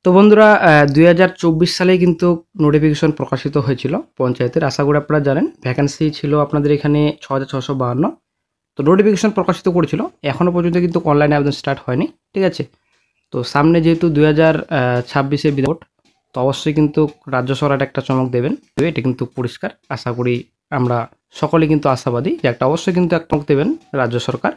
তো বন্ধুরা 2024 সালে কিন্তু নোটিফিকেশন প্রকাশিত হয়েছিল পঞ্চায়েতের। আশা করি আপনারা জানেন ভ্যাকেন্সি ছিল আপনাদের এখানে 6652। তো নোটিফিকেশন প্রকাশিত করেছিল, এখনও পর্যন্ত কিন্তু অনলাইনে আবেদন স্টার্ট হয়নি, ঠিক আছে। তো সামনে যেহেতু 2026-এ ভোট, তো অবশ্যই কিন্তু রাজ্য সরকার একটা চমক দেবেন, এটা কিন্তু পরিষ্কার। আশা করি আমরা সকলে কিন্তু আশাবাদী যে অবশ্যই কিন্তু একটা চমক দেবেন রাজ্য সরকার।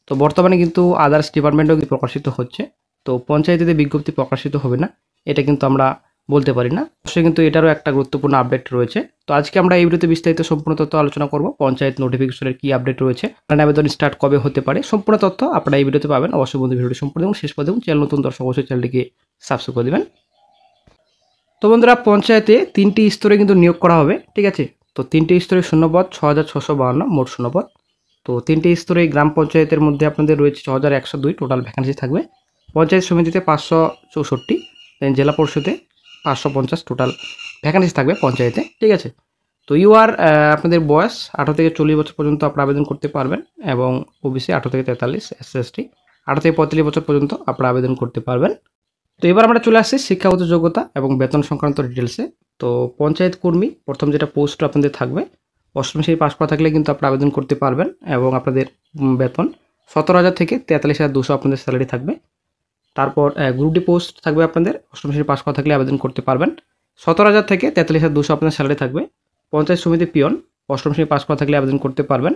তো বর্তমানে কিন্তু আদার্স ডিপার্টমেন্টও প্রকাশিত হচ্ছে, তো পঞ্চায়েতে বিজ্ঞপ্তি প্রকাশিত হবে না এটা কিন্তু আমরা বলতে পারি না। অবশ্যই কিন্তু এটারও একটা গুরুত্বপূর্ণ আপডেট রয়েছে। তো আজকে আমরা এই ভিডিওতে বিস্তারিত সম্পূর্ণ তথ্য আলোচনা করব, পঞ্চায়েত নোটিফিকেশনের কি আপডেট রয়েছে, আবেদন স্টার্ট কবে হতে পারে, সম্পূর্ণ তথ্য আপনারা এই ভিডিওতে পাবেন। অবশ্যই বন্ধু ভিডিওটি সম্পূর্ণ এবং শেষ পর্যন্ত চ্যানেল নতুন দর্শক অবশ্যই চ্যানেলটিকে সাবস্ক্রাইব করে দেবেন। তো বন্ধুরা, পঞ্চায়েতে 3টি স্তরে কিন্তু নিয়োগ করা হবে, ঠিক আছে। তো 3টি স্তরে শূন্যপদ 6652, মোট শূন্যপদ। তো 3টি স্তরে গ্রাম পঞ্চায়েতের মধ্যে আপনাদের রয়েছে 6102 টোটাল ভ্যাকেন্সি থাকবে। পঞ্চায়েত সমিতিতে 564, দেন জেলা পরিষদে 550 টোটাল ভ্যাকেন্সি থাকবে পঞ্চায়েতে, ঠিক আছে। তো আপনাদের বয়স 18 থেকে 40 বছর পর্যন্ত আপনারা আবেদন করতে পারবেন, এবং ওবিসি 18 থেকে 43, SC/ST 18 থেকে 45 বছর পর্যন্ত আপনারা আবেদন করতে পারবেন। তো এবার আমরা চলে আসছি শিক্ষাগত যোগ্যতা এবং বেতন সংক্রান্ত ডিটেলসে। তো পঞ্চায়েত কর্মী প্রথম যেটা পোস্ট আপনাদের থাকবে, অষ্টম শ্রেণী পাস করা থাকলে কিন্তু আপনারা আবেদন করতে পারবেন, এবং আপনাদের বেতন 17,000 থেকে 43,200 আপনাদের স্যালারি থাকবে। তারপর গ্রুপ ডি পোস্ট থাকবে আপনাদের, অষ্টম শ্রেণী পাস করা থাকলে আবেদন করতে পারবেন, 17,000 থেকে 43,200 আপনাদের স্যালারি থাকবে। পঞ্চায়েত সমিতি পিয়ন অষ্টম শ্রেণী পাস করা থাকলে আবেদন করতে পারবেন,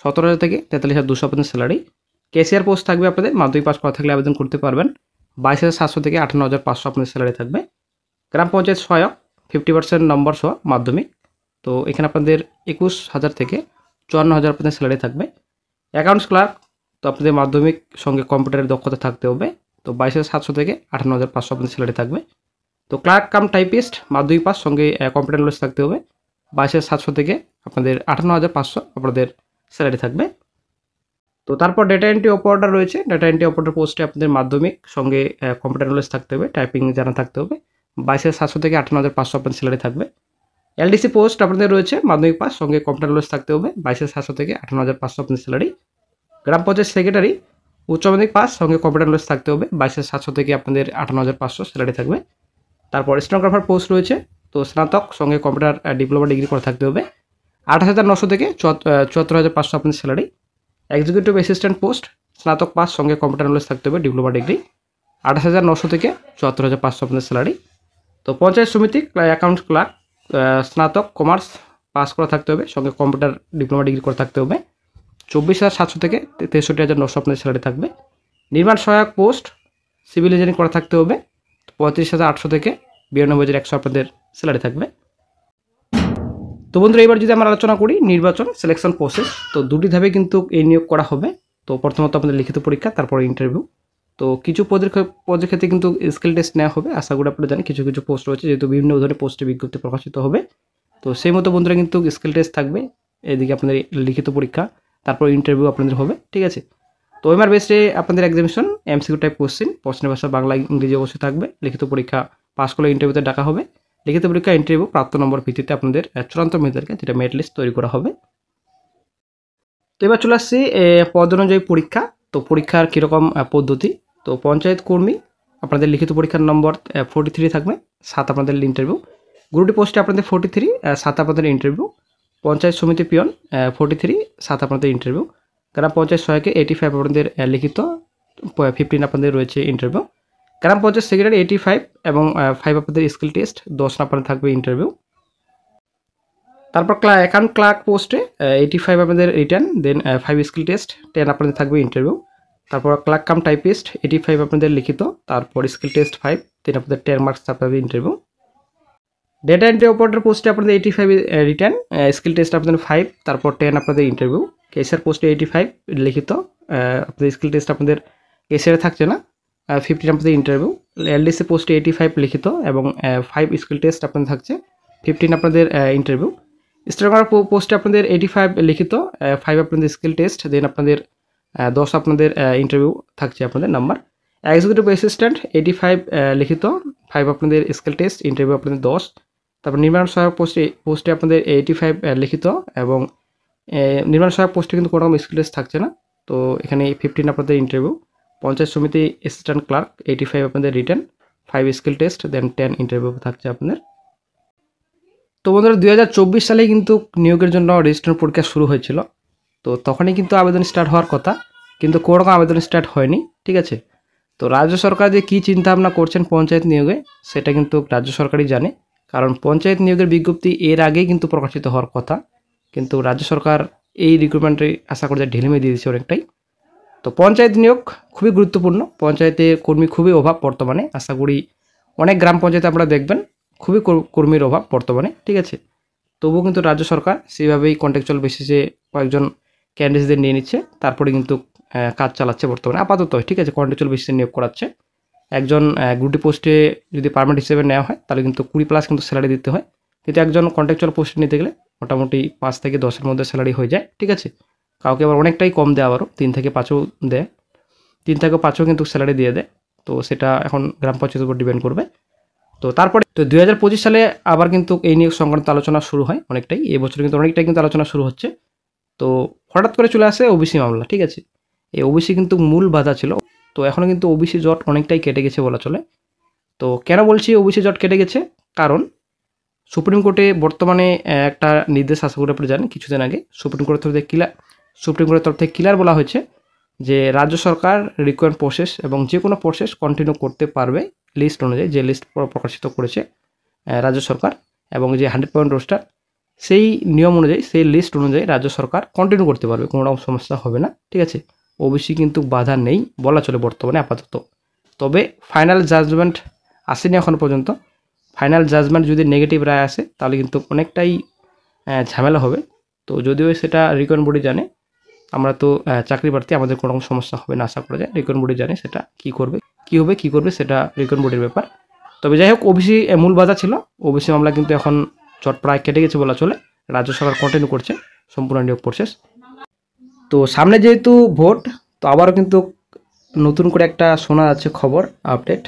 17,000 থেকে 43,200 আপনাদের স্যালারি। ক্যাশিয়ার পোস্ট থাকবে আপনাদের, মাধ্যমিক পাস করা থাকলে আবেদন করতে পারবেন, 22,700 থেকে 58,500 আপনাদের স্যালারি থাকবে। গ্রাম পঞ্চায়েত সহায়ক 50% নম্বর সহ মাধ্যমিক, তো এখানে আপনাদের 21,000 থেকে 54,000 আপনাদের স্যালারি থাকবে। অ্যাকাউন্টস ক্লার্ক, তো আপনাদের মাধ্যমিক সঙ্গে কম্পিউটারের দক্ষতা থাকতে হবে, তো 22,700 থেকে 58,500 আপনাদের স্যালারি থাকবে। তো ক্লার্ক কাম টাইপিস্ট মাধ্যমিক পাস সঙ্গে কম্পিউটার নলেজ থাকতে হবে, 22,700 থেকে আপনাদের 58,500 আপনাদের স্যালারি থাকবে। তো তারপর ডেটা এন্ট্রি অপারেটর রয়েছে, ডেটা এন্ট্রি অপারেটর পোস্টে আপনাদের মাধ্যমিক সঙ্গে কম্পিউটার নলেজ থাকতে হবে, টাইপিং জানা থাকতে হবে, 22,700 থেকে 58,500 আপনাদের স্যালারি থাকবে। এলডিসি পোস্ট আপনাদের রয়েছে, মাধ্যমিক পাস সঙ্গে কম্পিউটার নলেজ থাকতে হবে, 22,700 থেকে 58,500 আপনাদের স্যালারি। গ্রাম পঞ্চায়েত সেক্রেটারি উচ্চ মাধ্যমিক পাস সঙ্গে কম্পিউটার নলেজ থাকতে হবে, 22,700 থেকে আপনাদের 58,500 স্যালারি থাকবে। তারপর স্টেনোগ্রাফার পোস্ট রয়েছে, তো স্নাতক সঙ্গে কম্পিউটার ডিপ্লোমা ডিগ্রি করা থাকতে হবে, 28,900 থেকে 74,500 আপনাদের স্যালারি। এক্সিকিউটিভ অ্যাসিস্ট্যান্ট পোস্ট স্নাতক পাস সঙ্গে কম্পিউটার নলেজ থাকতে হবে, ডিপ্লোমা ডিগ্রি, 28,900 থেকে 74,500 আপনাদের স্যালারি। তো পঞ্চায়েত সমিতি অ্যাকাউন্ট ক্লার্ক স্নাতক কমার্স পাস করা থাকতে হবে, সঙ্গে কম্পিউটার ডিপ্লোমা ডিগ্রি করা থাকতে হবে, 24,700 থেকে 63,900 আপনাদের স্যালারি থাকবে। নির্মাণ সহায়ক পোস্ট সিভিল ইঞ্জিনিয়ারিং করা থাকতে হবে, 35,800 থেকে 92,100 আপনাদের স্যালারি থাকবে। তো বন্ধুরা, এবার যদি আমরা আলোচনা করি নির্বাচন সিলেকশন প্রসেস, তো দুটি ধাপে কিন্তু এই নিয়োগ করা হবে। তো প্রথমত আপনাদের লিখিত পরীক্ষা, তারপরে ইন্টারভিউ। তো কিছু পদের ক্ষেত্রে কিন্তু স্কিল টেস্ট নেওয়া হবে, আশা করি আপনারা জানেন কিছু কিছু পোস্ট রয়েছে, যেহেতু বিভিন্ন ধরনের পোস্টে বিজ্ঞপ্তি প্রকাশিত হবে। তো সেই মতো বন্ধুরা কিন্তু স্কিল টেস্ট থাকবে, এদিকে আপনাদের লিখিত পরীক্ষা, তারপর ইন্টারভিউ আপনাদের হবে, ঠিক আছে। তো ওএমআর বেসে আপনাদের এক্সামিনেশন এমসিকিউ টাইপ কোশ্চেন, প্রশ্নের ভাষা বাংলা ইংরেজি অবশ্যই থাকবে। লিখিত পরীক্ষা পাস করলে ইন্টারভিউতে ডাকা হবে, লিখিত পরীক্ষা ইন্টারভিউ প্রাপ্ত নম্বর ভিত্তিতে আপনাদের চূড়ান্ত মেধাকে যেটা মেরিট লিস্ট তৈরি করা হবে। তো এবার চলে আসছি পদ অনুযায়ী পরীক্ষা। তো পরীক্ষার কীরকম পদ্ধতি, তো পঞ্চায়েত কর্মী আপনাদের লিখিত পরীক্ষার নম্বর 43 থাকবে, 7 আপনাদের ইন্টারভিউ। গ্রুপ পোস্টে আপনাদের 43, 7 আপনাদের ইন্টারভিউ। পঞ্চায়েত সমিতি পিয়ন 43, 7 আপনাদের ইন্টারভিউ। গ্রাম পঞ্চায়েত সহায়কে 85 আপনাদের লিখিত, 15 আপনাদের রয়েছে ইন্টারভিউ। গ্রাম পঞ্চায়েত সেক্রেটারি 85 এবং 5 আপনাদের স্কিল টেস্ট, 10 আপনাদের থাকবে ইন্টারভিউ। তারপর অ্যাকাউন্ট ক্লার্ক পোস্টে 85 আপনাদের রিটার্ন, দেন 5 স্কিল টেস্ট, 10 আপনাদের থাকবে ইন্টারভিউ। তারপর ক্লার্ক কাম টাইপিস্ট 85 আপনাদের লিখিত, তারপর স্কিল টেস্ট 5, দেন আপনাদের 10 মার্কস থাকবে ইন্টারভিউ। ডেটা এন্ট্রি অপারেটর পোস্টে আপনাদের 85 রিটার্ন, স্কিল টেস্ট আপনাদের 5, তারপর 10 আপনাদের ইন্টারভিউ। ক্যাশিয়ার পোস্টে 85 লিখিত, আপনাদের স্কিল টেস্ট আপনাদের ক্যাশিয়ারে থাকছে না, 15 আপনাদের ইন্টারভিউ। এলডিসি পোস্টে 85 লিখিত এবং 5 স্কিল টেস্ট আপনাদের থাকছে, 15 আপনাদের ইন্টারভিউ। স্টেনোগ্রাফার পোস্টে আপনাদের 85 লিখিত, 5 আপনাদের স্কিল টেস্ট, দেন আপনাদের 10 আপনাদের ইন্টারভিউ থাকছে আপনাদের নাম্বার। এক্সিকিউটিভ অ্যাসিস্ট্যান্ট 85 লিখিত, 5 আপনাদের স্কিল টেস্ট, ইন্টারভিউ আপনাদের 10। তারপর নির্মাণ সহায়ক পোস্টে আপনাদের 85 লিখিত, এবং নির্মাণ সহায়ক পোস্টে কিন্তু কোনো রকম স্কিল টেস্ট থাকছে না, তো এখানে 15 আপনাদের ইন্টারভিউ। পঞ্চায়েত সমিতি অ্যাসিস্ট্যান্ট ক্লার্ক 85 আপনাদের রিটার্ন, 5 স্কিল টেস্ট, দেন 10 ইন্টারভিউ থাকছে আপনাদের। তো বন্ধুরা 2024 সালেই কিন্তু নিয়োগের জন্য রেজিস্ট্রেশন পরীক্ষা শুরু হয়েছিল। তো তখনই কিন্তু আবেদন স্টার্ট হওয়ার কথা, কিন্তু কোনো রকম আবেদন স্টার্ট হয়নি, ঠিক আছে। তো রাজ্য সরকার যে কী চিন্তাভাবনা করছেন পঞ্চায়েত নিয়োগে সেটা কিন্তু রাজ্য সরকারই জানে, কারণ পঞ্চায়েত নিয়োগের বিজ্ঞপ্তি এর আগেই কিন্তু প্রকাশিত হওয়ার কথা, কিন্তু রাজ্য সরকার এই রিক্রুটমেন্টে আশা করে ঢিলেমি দিয়ে দিচ্ছে অনেকটাই। তো পঞ্চায়েত নিয়োগ খুবই গুরুত্বপূর্ণ, পঞ্চায়েতে কর্মী খুবই অভাব বর্তমানে। আশা করি অনেক গ্রাম পঞ্চায়েতে আপনারা দেখবেন খুবই কর্মীর অভাব বর্তমানে, ঠিক আছে। তবুও কিন্তু রাজ্য সরকার সেইভাবেই কন্ট্রাকচুয়াল বেসিসে কয়েকজন ক্যান্ডিডেটদের নিয়ে নিচ্ছে, তারপরে কিন্তু কাজ চালাচ্ছে বর্তমানে আপাতত, ঠিক আছে। কন্ট্রাকচুয়াল বেসিসে নিয়োগ করাচ্ছে। একজন গ্রুপ ডি পোস্টে যদি পার্মানেন্ট হিসেবে নেওয়া হয় তাহলে কিন্তু 20+ কিন্তু স্যালারি দিতে হয়, কিন্তু একজন কন্ট্রাকচুয়াল পোস্টে নিতে গেলে মোটামুটি 5 থেকে 10-এর মধ্যে স্যালারি হয়ে যায়, ঠিক আছে। কাউকে আবার অনেকটাই কম দেয়, আবারও 3 থেকে 5ও দেয়, 3 থেকে 5ও কিন্তু স্যালারি দিয়ে দেয়। তো সেটা এখন গ্রাম পঞ্চায়েতের উপর ডিপেন্ড করবে। তো তারপরে 2025 সালে আবার কিন্তু এই নিয়োগ সংক্রান্ত আলোচনা শুরু হয় অনেকটাই, এই বছর কিন্তু অনেকটাই কিন্তু আলোচনা শুরু হচ্ছে। তো হঠাৎ করে চলে আসে ওবিসি মামলা, ঠিক আছে। এই ওবিসি কিন্তু মূল বাধা ছিল, তো এখনও কিন্তু ওবিসি জট অনেকটাই কেটে গেছে বলা চলে। তো কেন বলছি ওবিসি জট কেটে গেছে, কারণ সুপ্রিম কোর্টে বর্তমানে একটা নির্দেশ আসা করে আপনি জানেন কিছুদিন আগে সুপ্রিম কোর্টের তরফ থেকে ক্লিয়ার বলা হয়েছে যে রাজ্য সরকার রিকোয়ার্ড প্রসেস এবং যে কোনো প্রসেস কন্টিনিউ করতে পারবে লিস্ট অনুযায়ী, যে লিস্ট প্রকাশিত করেছে রাজ্য সরকার এবং যে 100% রোস্টার, সেই নিয়ম অনুযায়ী, সেই লিস্ট অনুযায়ী রাজ্য সরকার কন্টিনিউ করতে পারবে, কোনো রকম সমস্যা হবে না, ঠিক আছে। ওবিসি কিন্তু বাধা নেই বলা চলে বর্তমানে আপাতত। তবে ফাইনাল জাজমেন্ট আসেনি এখনও পর্যন্ত। ফাইনাল জাজমেন্ট যদি নেগেটিভ রায় আসে তাহলে কিন্তু অনেকটাই ঝামেলা হবে। তো যদিও সেটা রিকন বডি জানে, আমরা তো চাকরি প্রার্থী, আমাদের কোনো রকম সমস্যা হবে না আশা করা যায়। রিকন বডি জানে সেটা কী করবে সেটা রিকন বডির ব্যাপার। তবে যাই হোক, ওবিসি মূল বাধা ছিল, ওবিসি মামলা কিন্তু এখন চট প্রায় কেটে গেছে বলা চলে। রাজ্য সরকার কন্টিনিউ করছে সম্পূর্ণ নিয়োগ প্রসেস। তো সামনে যেহেতু ভোট, তো আবারও কিন্তু নতুন করে একটা শোনা যাচ্ছে খবর আপডেট,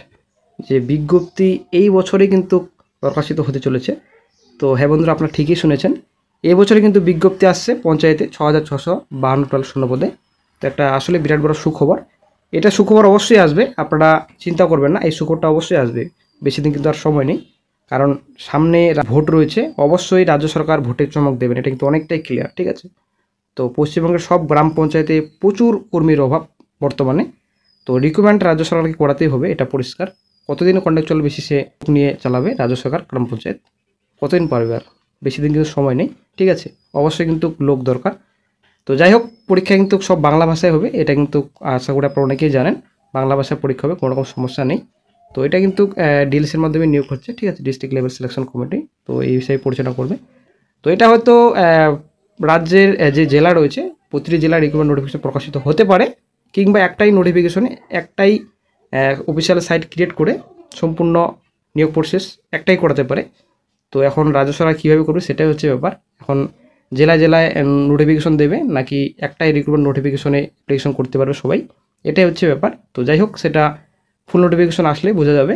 যে বিজ্ঞপ্তি এই বছরে কিন্তু প্রকাশিত হতে চলেছে। তো হ্যাঁ বন্ধুরা, আপনারা ঠিকই শুনেছেন, এই বছরে কিন্তু বিজ্ঞপ্তি আসছে পঞ্চায়েতে 6652 শূন্যপদে। তো একটা আসলে বিরাট বড় সুখবর। এটা সুখবর অবশ্যই আসবে, আপনারা চিন্তা করবেন না, এই সুখবরটা অবশ্যই আসবে। বেশি দিন কিন্তু আর সময় নেই, কারণ সামনে ভোট রয়েছে, অবশ্যই রাজ্য সরকার ভোটের চমক দেবেন, এটা কিন্তু অনেকটাই ক্লিয়ার, ঠিক আছে। তো পশ্চিমবঙ্গের সব গ্রাম পঞ্চায়েতে প্রচুর কর্মীর অভাব বর্তমানে। তো রিক্রুটমেন্ট রাজ্য সরকারকে করাতেই হবে, এটা পরিষ্কার। কতদিন কন্ট্রাকচুয়াল বেসিসে নিয়ে চালাবে রাজ্য সরকার গ্রাম পঞ্চায়েত, কতদিন পারবে আর? বেশি দিন কিন্তু সময় নেই, ঠিক আছে। অবশ্যই কিন্তু লোক দরকার। তো যাই হোক, পরীক্ষা কিন্তু সব বাংলা ভাষায় হবে, এটা কিন্তু আশা করি আপনারা অনেকেই জানেন, বাংলা ভাষায় পরীক্ষা হবে, কোনো রকম সমস্যা নেই। তো এটা কিন্তু ডিএলসির মাধ্যমে নিয়োগ হচ্ছে, ঠিক আছে, ডিস্ট্রিক্ট লেভেল সিলেকশন কমিটি। তো এই বিষয়ে পরিচালনা করবে। তো এটা হয়তো রাজ্যের যে জেলা রয়েছে প্রতিটি জেলার রিক্রুটমেন্ট নোটিফিকেশন প্রকাশিত হতে পারে, কিংবা একটাই নোটিফিকেশনে একটাই অফিসিয়াল সাইট ক্রিয়েট করে সম্পূর্ণ নিয়োগ প্রসেস একটাই করাতে পারে। তো এখন রাজ্য সরকার কীভাবে করবে সেটাই হচ্ছে ব্যাপার। এখন জেলায় জেলায় নোটিফিকেশন দেবে, নাকি একটাই রিক্রুটমেন্ট নোটিফিকেশনে অ্যাপ্লিকেশন করতে পারবে সবাই, এটাই হচ্ছে ব্যাপার। তো যাই হোক, সেটা ফুল নোটিফিকেশন আসলে বোঝা যাবে।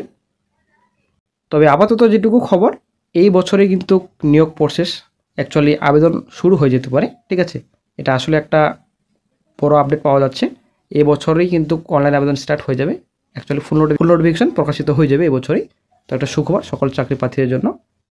তবে আপাতত যেটুকু খবর, এই বছরে কিন্তু নিয়োগ প্রসেস অ্যাকচুয়ালি আবেদন শুরু হয়ে যেতে পারে, ঠিক আছে। এটা আসলে একটা বড় আপডেট পাওয়া যাচ্ছে, এই বছরেই কিন্তু অনলাইন আবেদন স্টার্ট হয়ে যাবে, অ্যাকচুয়ালি ফুল নোটিফিকেশন প্রকাশিত হয়ে যাবে এবছরেই। তো একটা সুখবর সকল চাকরি প্রার্থীদের জন্য।